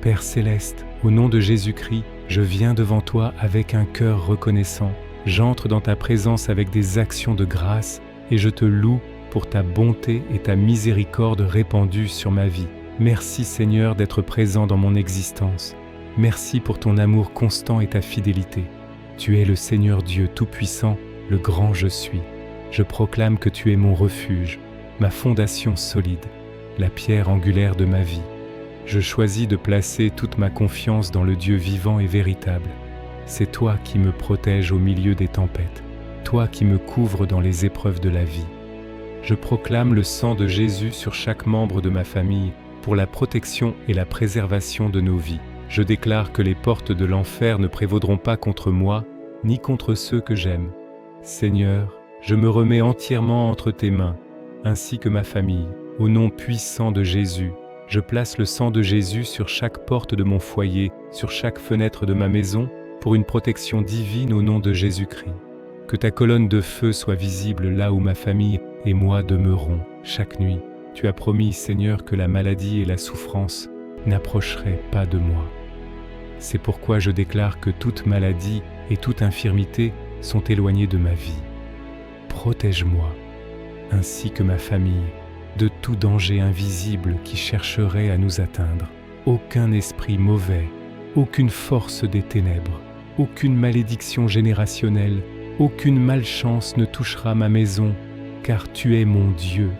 Père céleste, au nom de Jésus-Christ, je viens devant toi avec un cœur reconnaissant. J'entre dans ta présence avec des actions de grâce et je te loue pour ta bonté et ta miséricorde répandues sur ma vie. Merci Seigneur d'être présent dans mon existence. Merci pour ton amour constant et ta fidélité. Tu es le Seigneur Dieu Tout-Puissant, le grand je suis. Je proclame que tu es mon refuge, ma fondation solide, la pierre angulaire de ma vie. Je choisis de placer toute ma confiance dans le Dieu vivant et véritable. C'est toi qui me protèges au milieu des tempêtes, toi qui me couvres dans les épreuves de la vie. Je proclame le sang de Jésus sur chaque membre de ma famille pour la protection et la préservation de nos vies. Je déclare que les portes de l'enfer ne prévaudront pas contre moi, ni contre ceux que j'aime. Seigneur, je me remets entièrement entre tes mains, ainsi que ma famille. Au nom puissant de Jésus, je place le sang de Jésus sur chaque porte de mon foyer, sur chaque fenêtre de ma maison, pour une protection divine au nom de Jésus-Christ. Que ta colonne de feu soit visible là où ma famille et moi demeurons chaque nuit. Tu as promis, Seigneur, que la maladie et la souffrance n'approcheraient pas de moi. C'est pourquoi je déclare que toute maladie et toute infirmité sont éloignées de ma vie. Protège-moi, ainsi que ma famille, de tout danger invisible qui chercherait à nous atteindre. Aucun esprit mauvais, aucune force des ténèbres, aucune malédiction générationnelle, aucune malchance ne touchera ma maison, car tu es mon Dieu.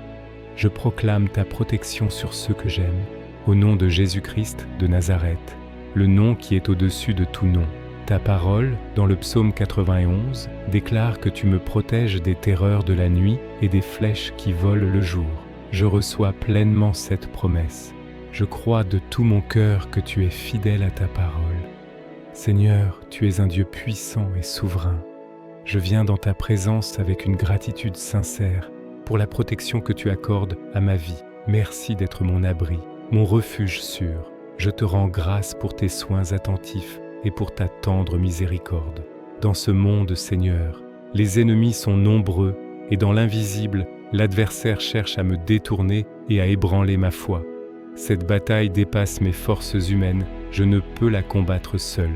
Je proclame ta protection sur ceux que j'aime, au nom de Jésus-Christ de Nazareth, le nom qui est au-dessus de tout nom. Ta parole, dans le psaume 91, déclare que tu me protèges des terreurs de la nuit et des flèches qui volent le jour. Je reçois pleinement cette promesse. Je crois de tout mon cœur que tu es fidèle à ta parole. Seigneur, tu es un Dieu puissant et souverain. Je viens dans ta présence avec une gratitude sincère pour la protection que tu accordes à ma vie. Merci d'être mon abri, mon refuge sûr. Je te rends grâce pour tes soins attentifs et pour ta tendre miséricorde. Dans ce monde, Seigneur, les ennemis sont nombreux et dans l'invisible, l'adversaire cherche à me détourner et à ébranler ma foi. Cette bataille dépasse mes forces humaines, je ne peux la combattre seul.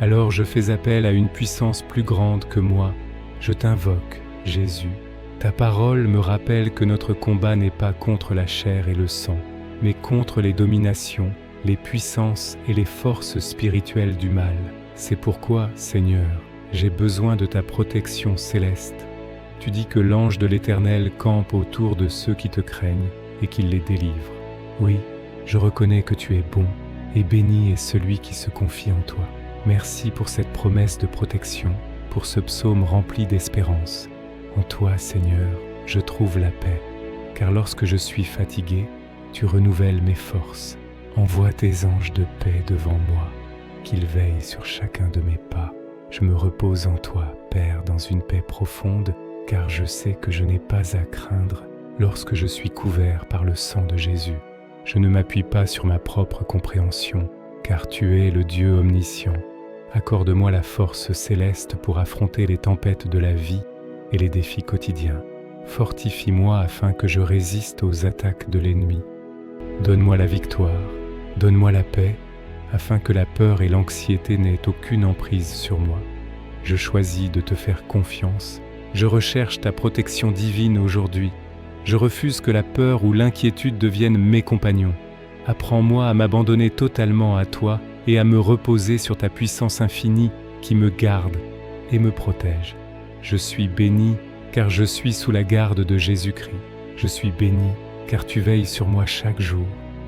Alors je fais appel à une puissance plus grande que moi. Je t'invoque, Jésus. Ta parole me rappelle que notre combat n'est pas contre la chair et le sang, mais contre les dominations, les puissances et les forces spirituelles du mal. C'est pourquoi, Seigneur, j'ai besoin de ta protection céleste. Tu dis que l'ange de l'Éternel campe autour de ceux qui te craignent et qu'il les délivre. Oui, je reconnais que tu es bon et béni est celui qui se confie en toi. Merci pour cette promesse de protection, pour ce psaume rempli d'espérance. En toi, Seigneur, je trouve la paix, car lorsque je suis fatigué, tu renouvelles mes forces. Envoie tes anges de paix devant moi, qu'ils veillent sur chacun de mes pas. Je me repose en toi, Père, dans une paix profonde, car je sais que je n'ai pas à craindre lorsque je suis couvert par le sang de Jésus. Je ne m'appuie pas sur ma propre compréhension, car tu es le Dieu omniscient. Accorde-moi la force céleste pour affronter les tempêtes de la vie et les défis quotidiens. Fortifie-moi afin que je résiste aux attaques de l'ennemi. Donne-moi la victoire, donne-moi la paix, afin que la peur et l'anxiété n'aient aucune emprise sur moi. Je choisis de te faire confiance. Je recherche ta protection divine aujourd'hui. Je refuse que la peur ou l'inquiétude deviennent mes compagnons. Apprends-moi à m'abandonner totalement à toi et à me reposer sur ta puissance infinie qui me garde et me protège. Je suis béni car je suis sous la garde de Jésus-Christ. Je suis béni car tu veilles sur moi chaque jour.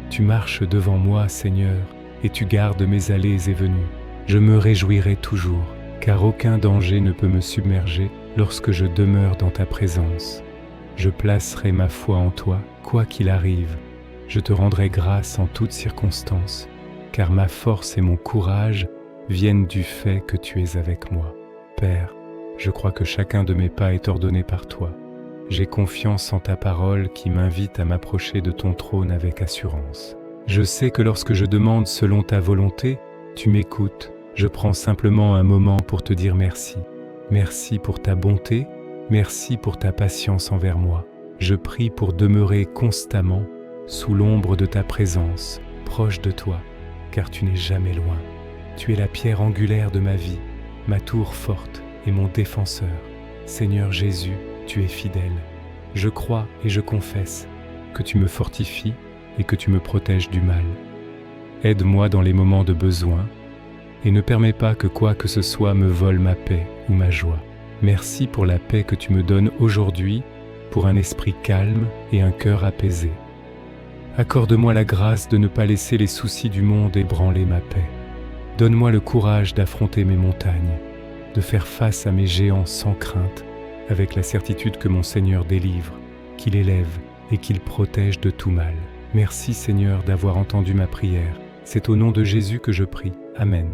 Tu marches devant moi, Seigneur, et tu gardes mes allées et venues. Je me réjouirai toujours, car aucun danger ne peut me submerger lorsque je demeure dans ta présence. Je placerai ma foi en toi, quoi qu'il arrive. Je te rendrai grâce en toutes circonstances, car ma force et mon courage viennent du fait que tu es avec moi. Père, je crois que chacun de mes pas est ordonné par toi. J'ai confiance en ta parole qui m'invite à m'approcher de ton trône avec assurance. Je sais que lorsque je demande selon ta volonté, tu m'écoutes. Je prends simplement un moment pour te dire merci. Merci pour ta bonté, merci pour ta patience envers moi. Je prie pour demeurer constamment sous l'ombre de ta présence, proche de toi. car tu n'es jamais loin. Tu es la pierre angulaire de ma vie, ma tour forte et mon défenseur. Seigneur Jésus, tu es fidèle. Je crois et je confesse que tu me fortifies et que tu me protèges du mal. Aide-moi dans les moments de besoin et ne permets pas que quoi que ce soit me vole ma paix ou ma joie. Merci pour la paix que tu me donnes aujourd'hui, pour un esprit calme et un cœur apaisé. Accorde-moi la grâce de ne pas laisser les soucis du monde ébranler ma paix. Donne-moi le courage d'affronter mes montagnes, de faire face à mes géants sans crainte, avec la certitude que mon Seigneur délivre, qu'il élève et qu'il protège de tout mal. Merci Seigneur d'avoir entendu ma prière. C'est au nom de Jésus que je prie. Amen.